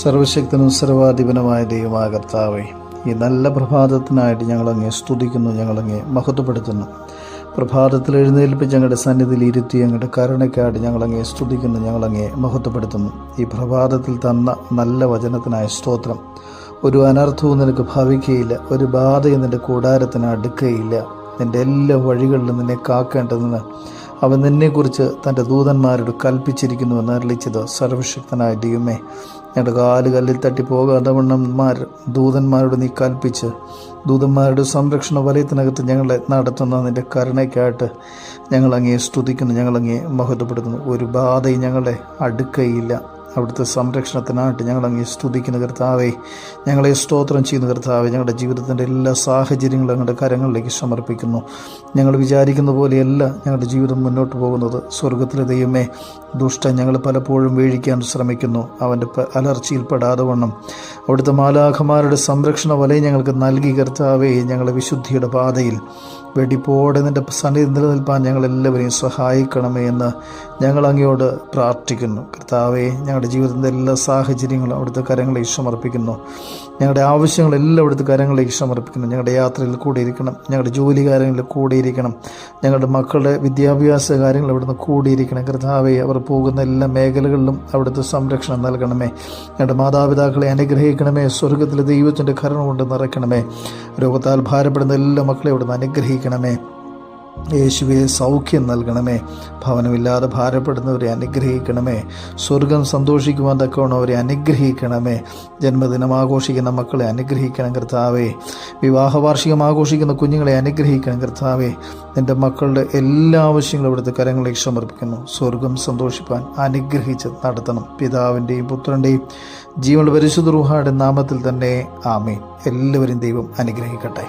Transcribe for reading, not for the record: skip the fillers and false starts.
സർവശക്തനും സർവാധിപനുമായ ദൈവമായ കർത്താവേ, ഈ നല്ല പ്രഭാതത്തിനായിട്ട് ഞങ്ങളങ്ങേ സ്തുതിക്കുന്നു, ഞങ്ങളങ്ങേ മഹത്വപ്പെടുത്തുന്നു. പ്രഭാതത്തിൽ എഴുന്നേൽപ്പിച്ച് ഞങ്ങളുടെ സന്നിധിയിൽ ഇരുത്തി ഞങ്ങളുടെ കരുണയ്ക്കായിട്ട് ഞങ്ങളങ്ങേ സ്തുതിക്കുന്നു, ഞങ്ങളങ്ങേ മഹത്വപ്പെടുത്തുന്നു. ഈ പ്രഭാതത്തിൽ തന്ന നല്ല വചനത്തിനായ സ്തോത്രം. ഒരു അനർത്ഥവും നിനക്ക് ഭവിക്കുകയില്ല, ഒരു ബാധയും നിൻ്റെ കൂടാരത്തിന് അടുക്കുകയില്ല. നിൻ്റെ എല്ലാ വഴികളിലും നിന്നെ കാക്കേണ്ടതിന് അവൻ നിന്നെക്കുറിച്ച് തൻ്റെ ദൂതന്മാരോട് കൽപ്പിച്ചിരിക്കുന്നുവെന്ന് അരുളിച്ചത് സർവശക്തനായ ദൈവമേ, ഞങ്ങളുടെ കല്ലിൽ തട്ടിപ്പോകാതെ വണ്ണന്മാർ ദൂതന്മാരോട് നീ കൽപ്പിച്ച് ദൂതന്മാരുടെ സംരക്ഷണ വലയത്തിനകത്ത് ഞങ്ങളെ നടത്തുന്ന നിൻ്റെ കരുണയ്ക്കായിട്ട് ഞങ്ങളങ്ങേ സ്തുതിക്കുന്നു, ഞങ്ങളങ്ങേ മഹത്വപ്പെടുത്തുന്നു. ഒരു ബാധയും ഞങ്ങളെ അടുക്കയില്ല. അവിടുത്തെ സംരക്ഷണത്തിനായിട്ട് ഞങ്ങളങ്ങേ സ്തുതിക്കുന്ന കർത്താവേ, ഞങ്ങളെ സ്തോത്രം ചെയ്യുന്ന കർത്താവേ, ഞങ്ങളുടെ ജീവിതത്തിൻ്റെ എല്ലാ സാഹചര്യങ്ങളും ഞങ്ങളുടെ കരങ്ങളിലേക്ക് സമർപ്പിക്കുന്നു. ഞങ്ങൾ വിചാരിക്കുന്ന പോലെയല്ല ഞങ്ങളുടെ ജീവിതം മുന്നോട്ട് പോകുന്നത്. സ്വർഗത്തിലെ ദൈവമേ, ദുഷ്ടൻ ഞങ്ങൾ പലപ്പോഴും വീഴിക്കാൻ ശ്രമിക്കുന്നു. അവൻ്റെ അലർച്ചയിൽപ്പെടാതെ വണ്ണം അവിടുത്തെ മാലാഖമാരുടെ സംരക്ഷണ വലയം ഞങ്ങൾക്ക് നൽകി കർത്താവേ, ഞങ്ങളെ വിശുദ്ധിയുടെ പാതയിൽ വെടിപ്പോടെ നിൻ്റെ സന്നിധി നിലനിൽപ്പാൻ ഞങ്ങളെല്ലാവരെയും സഹായിക്കണമേ എന്ന് ഞങ്ങൾ അങ്ങയോട് പ്രാർത്ഥിക്കുന്നു. കർത്താവേ, ഞങ്ങളുടെ ജീവിതത്തിൻ്റെ എല്ലാ സാഹചര്യങ്ങളും അവിടുത്തെ കരങ്ങളിലേക്ക് സമർപ്പിക്കുന്നു. ഞങ്ങളുടെ ആവശ്യങ്ങളെല്ലാം അവിടുത്തെ കരങ്ങളിലേക്ക് സമർപ്പിക്കുന്നു. ഞങ്ങളുടെ യാത്രയിൽ കൂടിയിരിക്കണം, ഞങ്ങളുടെ ജോലി കാര്യങ്ങളിൽ കൂടിയിരിക്കണം, ഞങ്ങളുടെ മക്കളുടെ വിദ്യാഭ്യാസ കാര്യങ്ങൾ അവിടുന്ന് കൂടിയിരിക്കണം. കർത്താവേ, അവർ പോകുന്ന എല്ലാ മേഖലകളിലും അവിടുത്തെ സംരക്ഷണം നൽകണമേ. ഞങ്ങളുടെ മാതാപിതാക്കളെ അനുഗ്രഹിക്കണമേ. സ്വർഗത്തിലെ ദൈവത്തിൻ്റെ കരുണ കൊണ്ട് നിറയ്ക്കണമേ. രോഗത്താൽ ഭാരപ്പെടുന്ന എല്ലാ മക്കളെ അവിടുന്ന് അനുഗ്രഹിക്കണമേ. യേശുവെ, സൗഖ്യം നൽകണമേ. ഭവനമില്ലാതെ ഭാരപ്പെടുന്നവരെ അനുഗ്രഹിക്കണമേ. സ്വർഗം സന്തോഷിക്കുവാൻ തക്കവണ്ണം അവരെ അനുഗ്രഹിക്കണമേ. ജന്മദിനം ആഘോഷിക്കുന്ന മക്കളെ അനുഗ്രഹിക്കണം കർത്താവേ. വിവാഹ വാർഷികം ആഘോഷിക്കുന്ന കുഞ്ഞുങ്ങളെ അനുഗ്രഹിക്കണം കർത്താവേ. നിൻ്റെ മക്കളുടെ എല്ലാ ആവശ്യങ്ങളും അവിടുത്തെ കരങ്ങളിലേക്ക് സമർപ്പിക്കുന്നു. സ്വർഗം സന്തോഷിപ്പാൻ അനുഗ്രഹിച്ച് നടത്തണം. പിതാവിൻ്റെയും പുത്രൻ്റെയും ജീവനുള്ള പരിശുദ്ധ റൂഹായുടെ നാമത്തിൽ തന്നെ ആമേൻ. എല്ലാവരും ദൈവം അനുഗ്രഹിക്കട്ടെ.